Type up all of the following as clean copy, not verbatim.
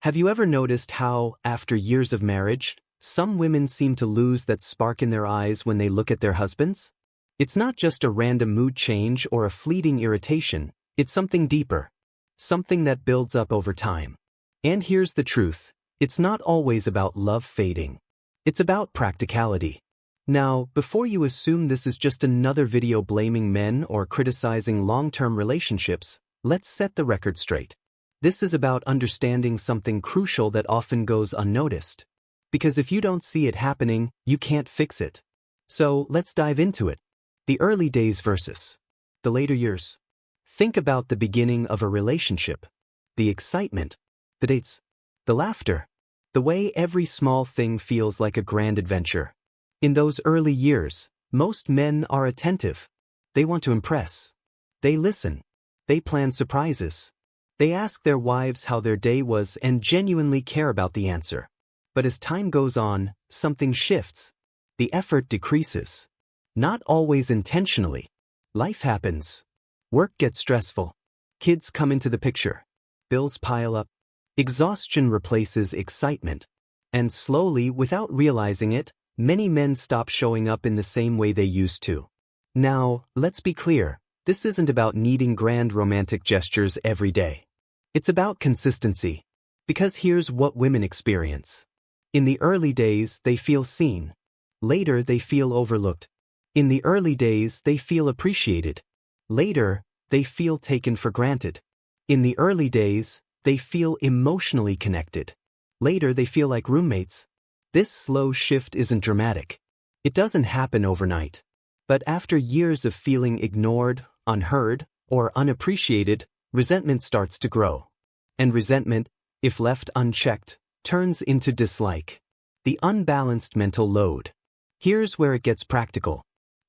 Have you ever noticed how, after years of marriage, some women seem to lose that spark in their eyes when they look at their husbands? It's not just a random mood change or a fleeting irritation, it's something deeper. Something that builds up over time. And here's the truth, it's not always about love fading. It's about practicality. Now, before you assume this is just another video blaming men or criticizing long-term relationships, let's set the record straight. This is about understanding something crucial that often goes unnoticed. Because if you don't see it happening, you can't fix it. So, let's dive into it. The early days versus the later years. Think about the beginning of a relationship. The excitement, the dates, the laughter, the way every small thing feels like a grand adventure. In those early years, most men are attentive. They want to impress. They listen. They plan surprises. They ask their wives how their day was and genuinely care about the answer. But as time goes on, something shifts. The effort decreases. Not always intentionally. Life happens. Work gets stressful. Kids come into the picture. Bills pile up. Exhaustion replaces excitement. And slowly, without realizing it, many men stop showing up in the same way they used to. Now, let's be clear, this isn't about needing grand romantic gestures every day. It's about consistency. Because here's what women experience. In the early days, they feel seen. Later, they feel overlooked. In the early days, they feel appreciated. Later, they feel taken for granted. In the early days, they feel emotionally connected. Later, they feel like roommates. This slow shift isn't dramatic. It doesn't happen overnight. But after years of feeling ignored, unheard, or unappreciated, resentment starts to grow. And resentment, if left unchecked, turns into dislike. The unbalanced mental load. Here's where it gets practical.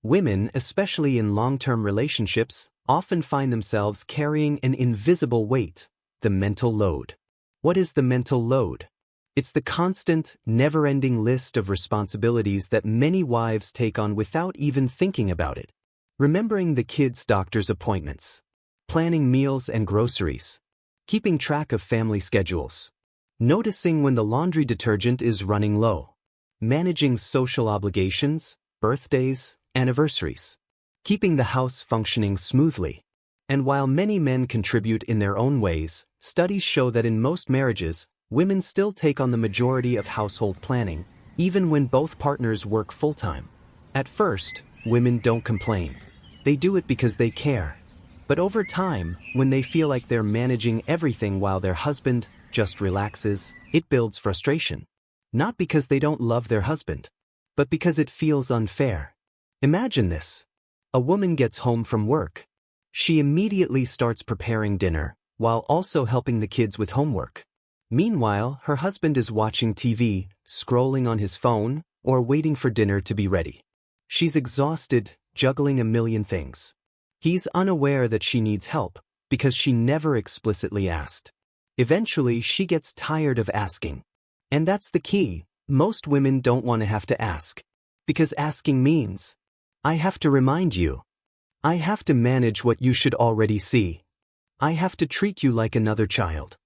Women, especially in long-term relationships, often find themselves carrying an invisible weight, the mental load. What is the mental load? It's the constant, never-ending list of responsibilities that many wives take on without even thinking about it. Remembering the kids' doctor's appointments. Planning meals and groceries. Keeping track of family schedules. Noticing when the laundry detergent is running low. Managing social obligations, birthdays, anniversaries. Keeping the house functioning smoothly. And while many men contribute in their own ways, studies show that in most marriages, women still take on the majority of household planning, even when both partners work full-time. At first, women don't complain. They do it because they care. But over time, when they feel like they're managing everything while their husband just relaxes, it builds frustration. Not because they don't love their husband, but because it feels unfair. Imagine this. A woman gets home from work. She immediately starts preparing dinner, while also helping the kids with homework. Meanwhile, her husband is watching TV, scrolling on his phone, or waiting for dinner to be ready. She's exhausted, juggling a million things. He's unaware that she needs help, because she never explicitly asked. Eventually, she gets tired of asking. And that's the key. Most women don't want to have to ask. Because asking means, I have to remind you. I have to manage what you should already see. I have to treat you like another child.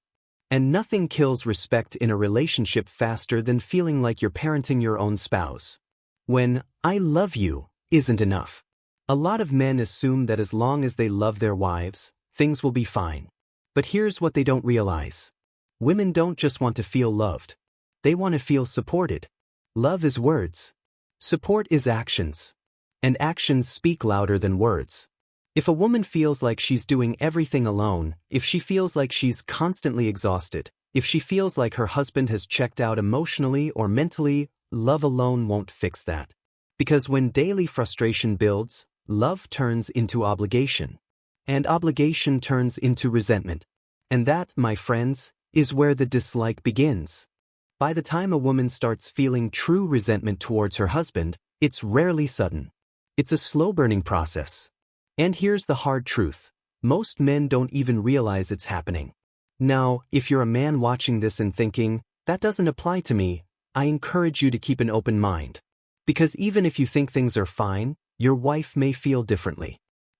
And nothing kills respect in a relationship faster than feeling like you're parenting your own spouse. When, I love you, isn't enough. A lot of men assume that as long as they love their wives, things will be fine. But here's what they don't realize. Women don't just want to feel loved. They want to feel supported. Love is words. Support is actions. And actions speak louder than words. If a woman feels like she's doing everything alone, if she feels like she's constantly exhausted, if she feels like her husband has checked out emotionally or mentally, love alone won't fix that. Because when daily frustration builds, love turns into obligation. And obligation turns into resentment. And that, my friends, is where the dislike begins. By the time a woman starts feeling true resentment towards her husband, it's rarely sudden. It's a slow-burning process. And here's the hard truth. Most men don't even realize it's happening. Now, if you're a man watching this and thinking, that doesn't apply to me, I encourage you to keep an open mind. Because even if you think things are fine, your wife may feel differently.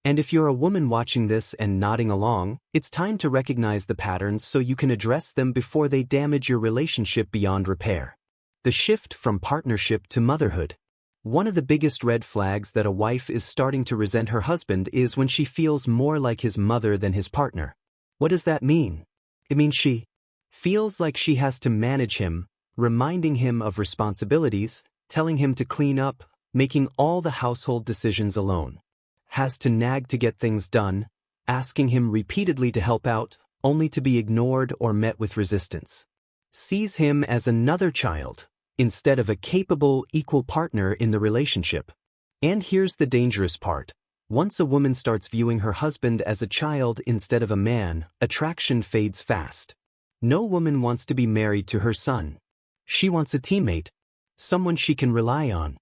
And if you're a woman watching this and nodding along, it's time to recognize the patterns so you can address them before they damage your relationship beyond repair. The shift from partnership to motherhood. One of the biggest red flags that a wife is starting to resent her husband is when she feels more like his mother than his partner. What does that mean? It means she feels like she has to manage him, reminding him of responsibilities, telling him to clean up, making all the household decisions alone. Has to nag to get things done, asking him repeatedly to help out, only to be ignored or met with resistance. Sees him as another child, instead of a capable, equal partner in the relationship. And here's the dangerous part. Once a woman starts viewing her husband as a child instead of a man, attraction fades fast. No woman wants to be married to her son. She wants a teammate, someone she can rely on,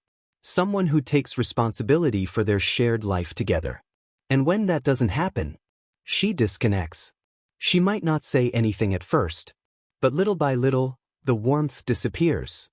someone who takes responsibility for their shared life together. And when that doesn't happen, she disconnects. She might not say anything at first, but little by little, the warmth disappears.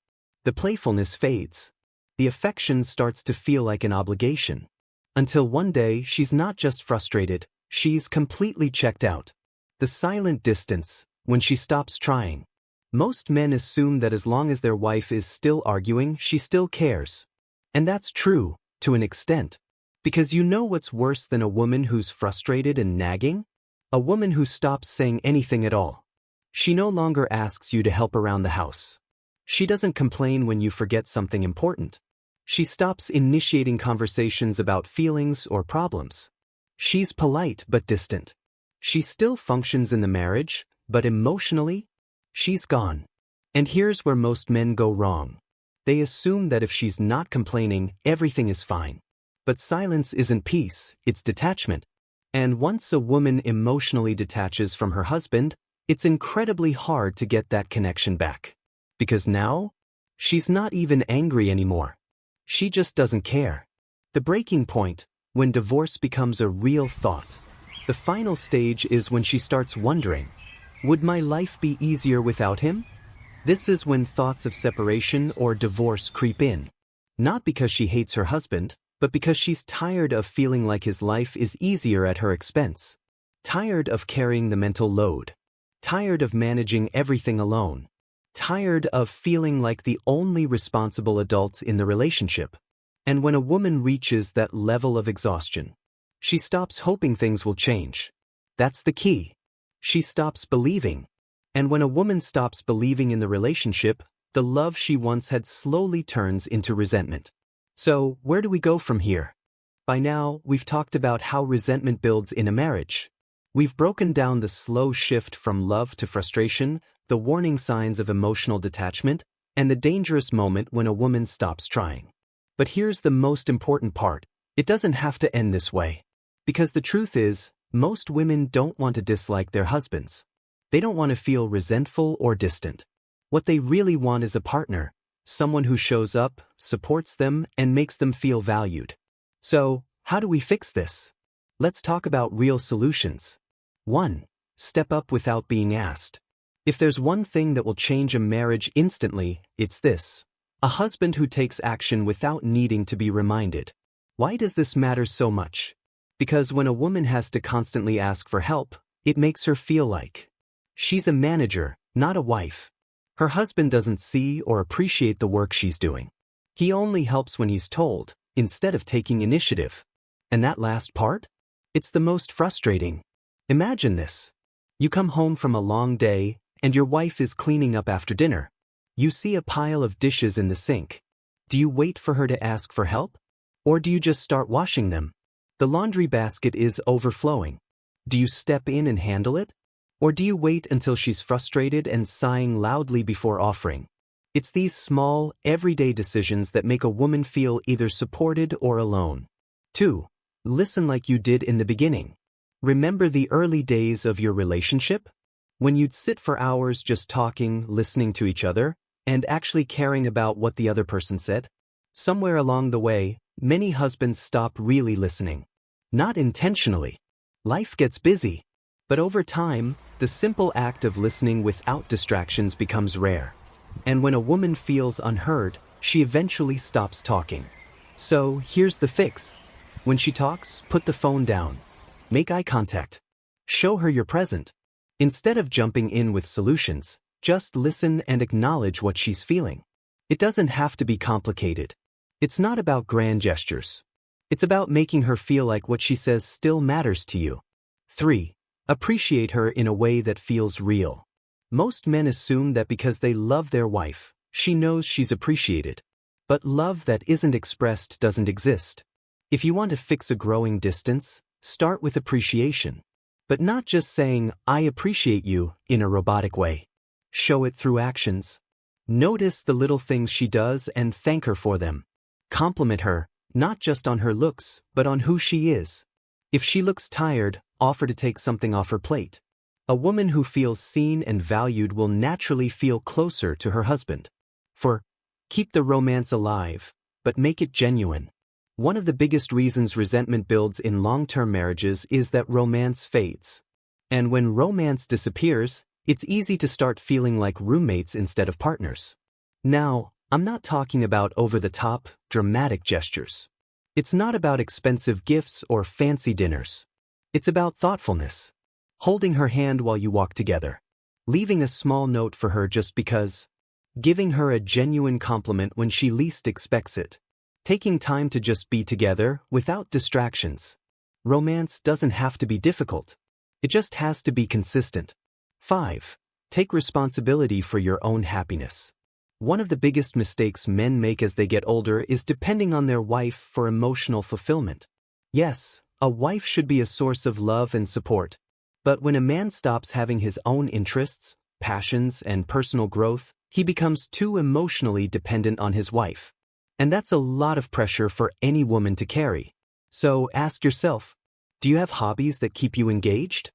The playfulness fades. The affection starts to feel like an obligation. Until one day she's not just frustrated, she's completely checked out. The silent distance, when she stops trying. Most men assume that as long as their wife is still arguing, she still cares. And that's true, to an extent. Because you know what's worse than a woman who's frustrated and nagging? A woman who stops saying anything at all. She no longer asks you to help around the house. She doesn't complain when you forget something important. She stops initiating conversations about feelings or problems. She's polite but distant. She still functions in the marriage, but emotionally, she's gone. And here's where most men go wrong. They assume that if she's not complaining, everything is fine. But silence isn't peace, it's detachment. And once a woman emotionally detaches from her husband, it's incredibly hard to get that connection back. Because now, she's not even angry anymore. She just doesn't care. The breaking point, when divorce becomes a real thought. The final stage is when she starts wondering, would my life be easier without him? This is when thoughts of separation or divorce creep in. Not because she hates her husband, but because she's tired of feeling like his life is easier at her expense. Tired of carrying the mental load. Tired of managing everything alone. Tired of feeling like the only responsible adult in the relationship. And when a woman reaches that level of exhaustion, she stops hoping things will change. That's the key. She stops believing. And when a woman stops believing in the relationship, the love she once had slowly turns into resentment. So, where do we go from here? By now, we've talked about how resentment builds in a marriage. We've broken down the slow shift from love to frustration, the warning signs of emotional detachment, and the dangerous moment when a woman stops trying. But here's the most important part. It doesn't have to end this way. Because the truth is, most women don't want to dislike their husbands. They don't want to feel resentful or distant. What they really want is a partner, someone who shows up, supports them, and makes them feel valued. So, how do we fix this? Let's talk about real solutions. 1. Step up without being asked. If there's one thing that will change a marriage instantly, it's this. A husband who takes action without needing to be reminded. Why does this matter so much? Because when a woman has to constantly ask for help, it makes her feel like she's a manager, not a wife. Her husband doesn't see or appreciate the work she's doing. He only helps when he's told, instead of taking initiative. And that last part? It's the most frustrating. Imagine this. You come home from a long day, and your wife is cleaning up after dinner. You see a pile of dishes in the sink. Do you wait for her to ask for help? Or do you just start washing them? The laundry basket is overflowing. Do you step in and handle it? Or do you wait until she's frustrated and sighing loudly before offering? It's these small, everyday decisions that make a woman feel either supported or alone. 2. Listen like you did in the beginning. Remember the early days of your relationship? When you'd sit for hours just talking, listening to each other, and actually caring about what the other person said? Somewhere along the way, many husbands stop really listening. Not intentionally. Life gets busy. But over time, the simple act of listening without distractions becomes rare. And when a woman feels unheard, she eventually stops talking. So, here's the fix. When she talks, put the phone down. Make eye contact. Show her you're present. Instead of jumping in with solutions, just listen and acknowledge what she's feeling. It doesn't have to be complicated. It's not about grand gestures. It's about making her feel like what she says still matters to you. 3. Appreciate her in a way that feels real. Most men assume that because they love their wife, she knows she's appreciated. But love that isn't expressed doesn't exist. If you want to fix a growing distance, start with appreciation. But not just saying, "I appreciate you," in a robotic way. Show it through actions. Notice the little things she does and thank her for them. Compliment her, not just on her looks, but on who she is. If she looks tired, offer to take something off her plate. A woman who feels seen and valued will naturally feel closer to her husband. 4. Keep the romance alive, but make it genuine. One of the biggest reasons resentment builds in long-term marriages is that romance fades. And when romance disappears, it's easy to start feeling like roommates instead of partners. Now, I'm not talking about over-the-top, dramatic gestures. It's not about expensive gifts or fancy dinners. It's about thoughtfulness. Holding her hand while you walk together. Leaving a small note for her just because. Giving her a genuine compliment when she least expects it. Taking time to just be together without distractions. Romance doesn't have to be difficult. It just has to be consistent. 5. Take responsibility for your own happiness. One of the biggest mistakes men make as they get older is depending on their wife for emotional fulfillment. Yes, a wife should be a source of love and support. But when a man stops having his own interests, passions, and personal growth, he becomes too emotionally dependent on his wife. And that's a lot of pressure for any woman to carry. So ask yourself, do you have hobbies that keep you engaged?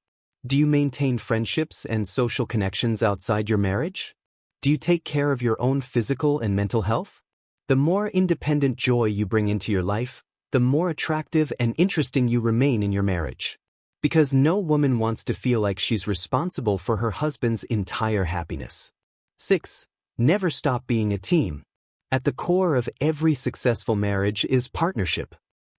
Do you maintain friendships and social connections outside your marriage? Do you take care of your own physical and mental health? The more independent joy you bring into your life, the more attractive and interesting you remain in your marriage. Because no woman wants to feel like she's responsible for her husband's entire happiness. 6. Never stop being a team. At the core of every successful marriage is partnership.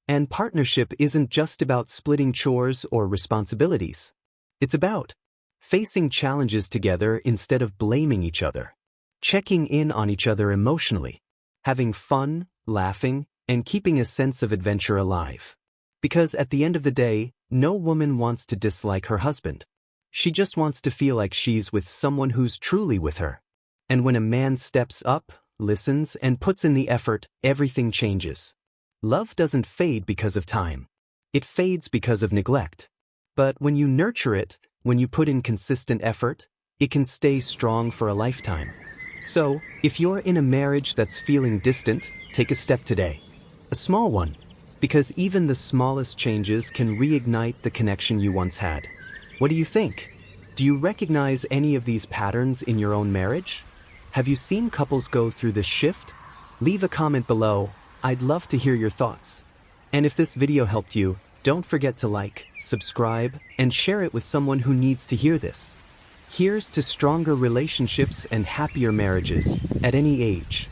And partnership isn't just about splitting chores or responsibilities. It's about facing challenges together instead of blaming each other, checking in on each other emotionally, having fun, laughing, and keeping a sense of adventure alive. Because at the end of the day, no woman wants to dislike her husband. She just wants to feel like she's with someone who's truly with her. And when a man steps up, listens, and puts in the effort, everything changes. Love doesn't fade because of time. It fades because of neglect. But when you nurture it, when you put in consistent effort, it can stay strong for a lifetime. So, if you're in a marriage that's feeling distant, take a step today. A small one. Because even the smallest changes can reignite the connection you once had. What do you think? Do you recognize any of these patterns in your own marriage? Have you seen couples go through this shift? Leave a comment below. I'd love to hear your thoughts. And if this video helped you, don't forget to like, subscribe, and share it with someone who needs to hear this. Here's to stronger relationships and happier marriages at any age.